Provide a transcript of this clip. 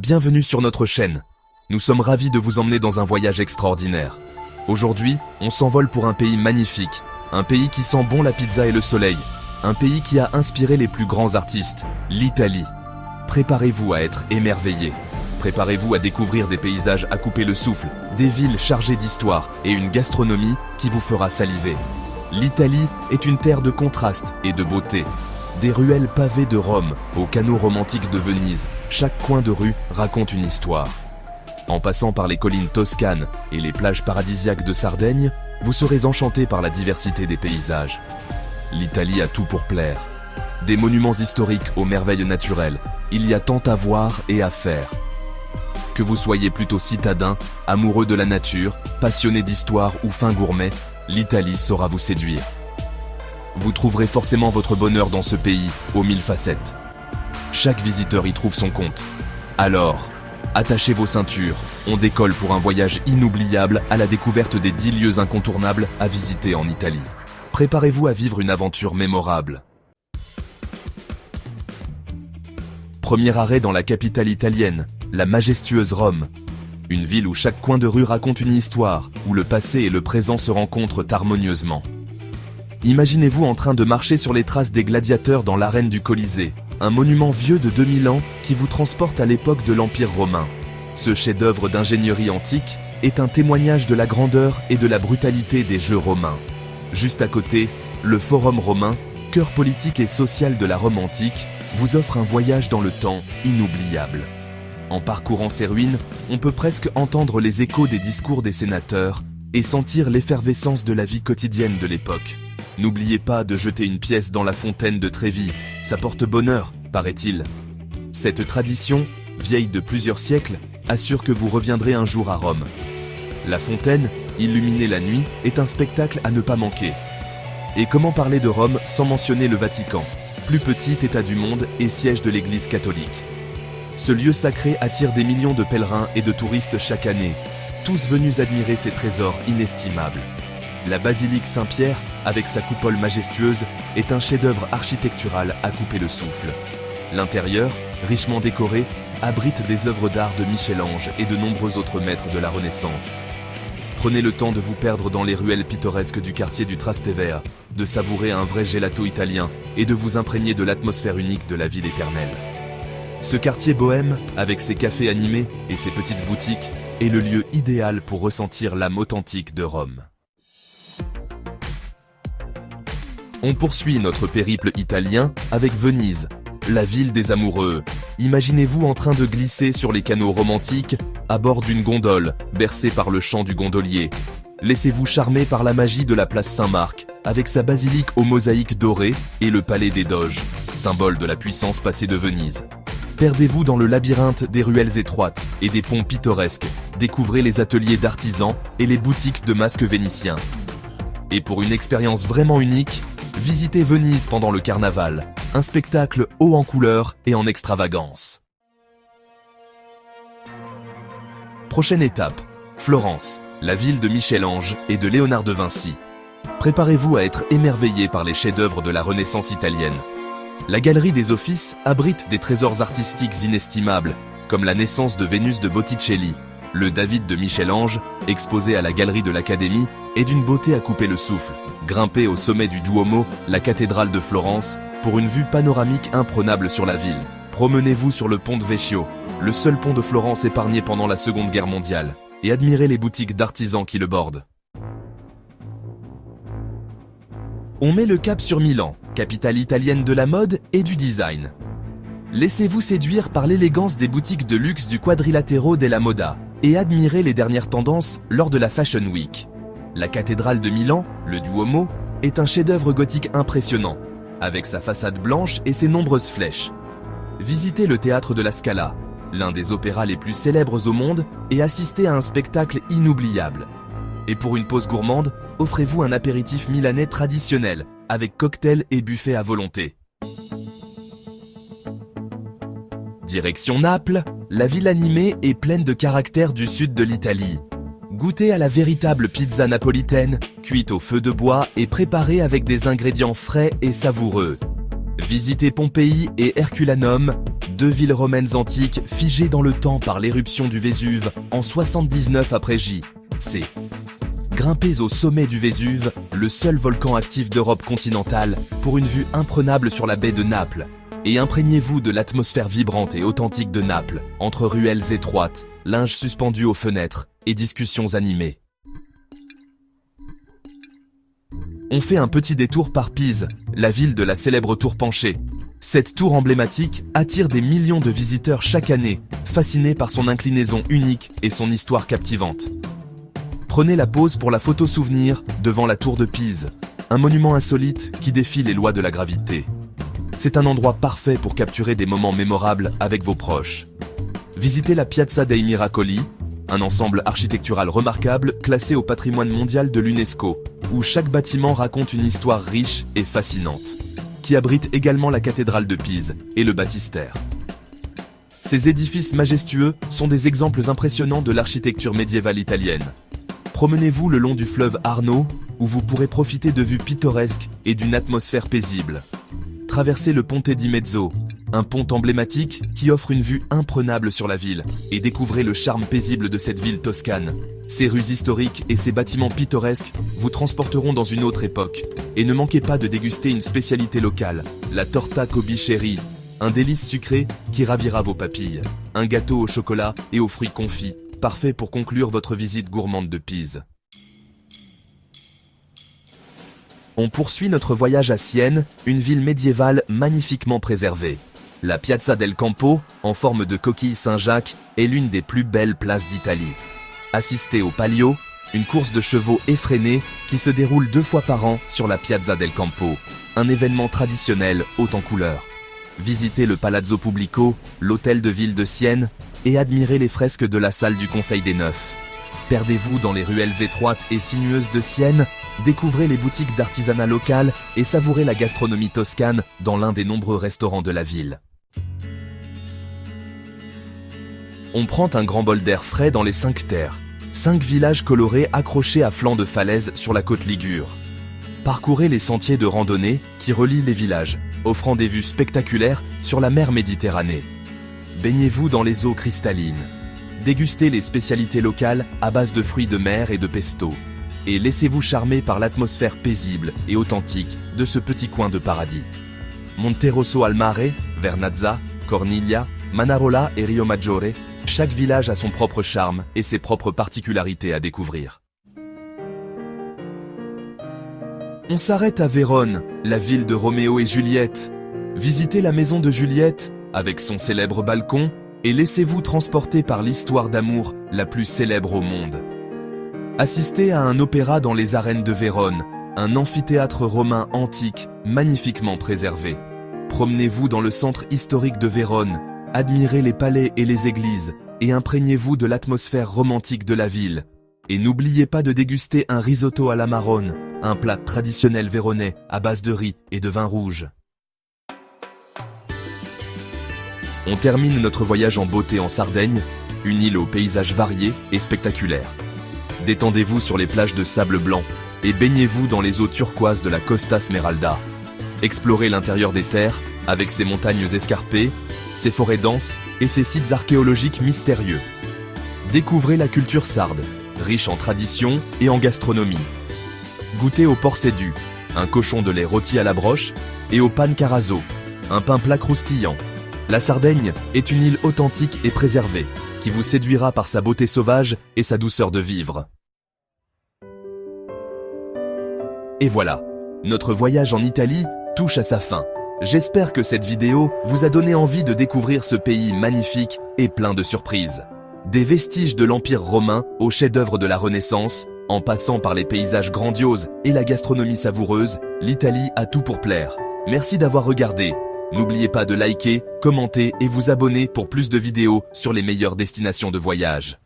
bienvenue sur notre chaîne. Nous sommes ravis de vous emmener dans un voyage extraordinaire. Aujourd'hui, on s'envole pour un pays magnifique, un pays qui sent bon la pizza et le soleil, un pays qui a inspiré les plus grands artistes, l'Italie. Préparez-vous à être émerveillés. Préparez-vous à découvrir des paysages à couper le souffle, des villes chargées d'histoire et une gastronomie qui vous fera saliver. L'Italie est une terre de contrastes et de beauté. Des ruelles pavées de Rome aux canaux romantiques de Venise, chaque coin de rue raconte une histoire. En passant par les collines toscanes et les plages paradisiaques de Sardaigne, vous serez enchanté par la diversité des paysages. L'Italie a tout pour plaire. Des monuments historiques aux merveilles naturelles, il y a tant à voir et à faire. Que vous soyez plutôt citadin, amoureux de la nature, passionné d'histoire ou fin gourmet, l'Italie saura vous séduire. Vous trouverez forcément votre bonheur dans ce pays, aux 1000 facettes. Chaque visiteur y trouve son compte. Alors, attachez vos ceintures, on décolle pour un voyage inoubliable à la découverte des 10 lieux incontournables à visiter en Italie. Préparez-vous à vivre une aventure mémorable. Premier arrêt dans la capitale italienne, la majestueuse Rome. Une ville où chaque coin de rue raconte une histoire, où le passé et le présent se rencontrent harmonieusement. Imaginez-vous en train de marcher sur les traces des gladiateurs dans l'arène du Colisée, un monument vieux de 2000 ans qui vous transporte à l'époque de l'Empire romain. Ce chef-d'œuvre d'ingénierie antique est un témoignage de la grandeur et de la brutalité des jeux romains. Juste à côté, le Forum romain, cœur politique et social de la Rome antique, vous offre un voyage dans le temps inoubliable. En parcourant ces ruines, on peut presque entendre les échos des discours des sénateurs et sentir l'effervescence de la vie quotidienne de l'époque. N'oubliez pas de jeter une pièce dans la fontaine de Trévi, ça porte bonheur, paraît-il. Cette tradition, vieille de plusieurs siècles, assure que vous reviendrez un jour à Rome. La fontaine, illuminée la nuit, est un spectacle à ne pas manquer. Et comment parler de Rome sans mentionner le Vatican, plus petit État du monde et siège de l'Église catholique. Ce lieu sacré attire des millions de pèlerins et de touristes chaque année, tous venus admirer ses trésors inestimables. La basilique Saint-Pierre, avec sa coupole majestueuse, est un chef-d'œuvre architectural à couper le souffle. L'intérieur, richement décoré, abrite des œuvres d'art de Michel-Ange et de nombreux autres maîtres de la Renaissance. Prenez le temps de vous perdre dans les ruelles pittoresques du quartier du Trastevere, de savourer un vrai gelato italien et de vous imprégner de l'atmosphère unique de la ville éternelle. Ce quartier bohème, avec ses cafés animés et ses petites boutiques, est le lieu idéal pour ressentir l'âme authentique de Rome. On poursuit notre périple italien avec Venise, la ville des amoureux. Imaginez-vous en train de glisser sur les canaux romantiques à bord d'une gondole, bercée par le chant du gondolier. Laissez-vous charmer par la magie de la place Saint-Marc, avec sa basilique aux mosaïques dorées et le palais des Doges, symbole de la puissance passée de Venise. Perdez-vous dans le labyrinthe des ruelles étroites et des ponts pittoresques. Découvrez les ateliers d'artisans et les boutiques de masques vénitiens. Et pour une expérience vraiment unique, visitez Venise pendant le carnaval, un spectacle haut en couleurs et en extravagance. Prochaine étape, Florence, la ville de Michel-Ange et de Léonard de Vinci. Préparez-vous à être émerveillé par les chefs-d'œuvre de la Renaissance italienne. La Galerie des Offices abrite des trésors artistiques inestimables, comme la naissance de Vénus de Botticelli. Le David de Michel-Ange, exposé à la Galerie de l'Académie, est d'une beauté à couper le souffle. Grimpez au sommet du Duomo, la cathédrale de Florence, pour une vue panoramique imprenable sur la ville. Promenez-vous sur le pont de Vecchio, le seul pont de Florence épargné pendant la Seconde Guerre mondiale, et admirez les boutiques d'artisans qui le bordent. On met le cap sur Milan, capitale italienne de la mode et du design. Laissez-vous séduire par l'élégance des boutiques de luxe du Quadrilatero della Moda et admirez les dernières tendances lors de la Fashion Week. La cathédrale de Milan, le Duomo, est un chef-d'œuvre gothique impressionnant, avec sa façade blanche et ses nombreuses flèches. Visitez le théâtre de la Scala, l'un des opéras les plus célèbres au monde, et assistez à un spectacle inoubliable. Et pour une pause gourmande, offrez-vous un apéritif milanais traditionnel, avec cocktails et buffets à volonté. Direction Naples, la ville animée et pleine de caractère du sud de l'Italie. Goûtez à la véritable pizza napolitaine, cuite au feu de bois et préparée avec des ingrédients frais et savoureux. Visitez Pompéi et Herculanum, 2 villes romaines antiques figées dans le temps par l'éruption du Vésuve en 79 après J.C. Grimpez au sommet du Vésuve, le seul volcan actif d'Europe continentale, pour une vue imprenable sur la baie de Naples. Et imprégnez-vous de l'atmosphère vibrante et authentique de Naples, entre ruelles étroites, linge suspendu aux fenêtres et discussions animées. On fait un petit détour par Pise, la ville de la célèbre tour penchée. Cette tour emblématique attire des millions de visiteurs chaque année, fascinés par son inclinaison unique et son histoire captivante. Prenez la pause pour la photo souvenir devant la tour de Pise, un monument insolite qui défie les lois de la gravité. C'est un endroit parfait pour capturer des moments mémorables avec vos proches. Visitez la Piazza dei Miracoli, un ensemble architectural remarquable classé au patrimoine mondial de l'UNESCO, où chaque bâtiment raconte une histoire riche et fascinante, qui abrite également la cathédrale de Pise et le baptistère. Ces édifices majestueux sont des exemples impressionnants de l'architecture médiévale italienne. Promenez-vous le long du fleuve Arno, où vous pourrez profiter de vues pittoresques et d'une atmosphère paisible. Traversez le Ponte di Mezzo, un pont emblématique qui offre une vue imprenable sur la ville, et découvrez le charme paisible de cette ville toscane. Ses rues historiques et ses bâtiments pittoresques vous transporteront dans une autre époque. Et ne manquez pas de déguster une spécialité locale, la torta Cobiceri, un délice sucré qui ravira vos papilles. Un gâteau au chocolat et aux fruits confits, parfait pour conclure votre visite gourmande de Pise. On poursuit notre voyage à Sienne, une ville médiévale magnifiquement préservée. La Piazza del Campo, en forme de coquille Saint-Jacques, est l'une des plus belles places d'Italie. Assistez au Palio, une course de chevaux effrénée qui se déroule 2 fois par an sur la Piazza del Campo, un événement traditionnel haut en couleurs. Visitez le Palazzo Pubblico, l'hôtel de ville de Sienne, et admirez les fresques de la salle du Conseil des Neufs. Perdez-vous dans les ruelles étroites et sinueuses de Sienne, découvrez les boutiques d'artisanat local et savourez la gastronomie toscane dans l'un des nombreux restaurants de la ville. On prend un grand bol d'air frais dans les 5 terres, 5 villages colorés accrochés à flanc de falaise sur la côte Ligure. Parcourez les sentiers de randonnée qui relient les villages, offrant des vues spectaculaires sur la mer Méditerranée. Baignez-vous dans les eaux cristallines. Dégustez les spécialités locales à base de fruits de mer et de pesto. Et laissez-vous charmer par l'atmosphère paisible et authentique de ce petit coin de paradis. Monterosso al Mare, Vernazza, Corniglia, Manarola et Rio Maggiore, chaque village a son propre charme et ses propres particularités à découvrir. On s'arrête à Vérone, la ville de Roméo et Juliette. Visitez la maison de Juliette, avec son célèbre balcon, et laissez-vous transporter par l'histoire d'amour la plus célèbre au monde. Assistez à un opéra dans les arènes de Vérone, un amphithéâtre romain antique magnifiquement préservé. Promenez-vous dans le centre historique de Vérone, admirez les palais et les églises, et imprégnez-vous de l'atmosphère romantique de la ville. Et n'oubliez pas de déguster un risotto à la marrone, un plat traditionnel véronnais à base de riz et de vin rouge. On termine notre voyage en beauté en Sardaigne, une île aux paysages variés et spectaculaires. Détendez-vous sur les plages de sable blanc et baignez-vous dans les eaux turquoises de la Costa Smeralda. Explorez l'intérieur des terres avec ses montagnes escarpées, ses forêts denses et ses sites archéologiques mystérieux. Découvrez la culture sarde, riche en traditions et en gastronomie. Goûtez au porc sédu, un cochon de lait rôti à la broche, et au pan carazo, un pain plat croustillant. La Sardaigne est une île authentique et préservée, qui vous séduira par sa beauté sauvage et sa douceur de vivre. Et voilà, notre voyage en Italie touche à sa fin. J'espère que cette vidéo vous a donné envie de découvrir ce pays magnifique et plein de surprises. Des vestiges de l'Empire romain aux chefs-d'œuvre de la Renaissance, en passant par les paysages grandioses et la gastronomie savoureuse, l'Italie a tout pour plaire. Merci d'avoir regardé. N'oubliez pas de liker, commenter et vous abonner pour plus de vidéos sur les meilleures destinations de voyage.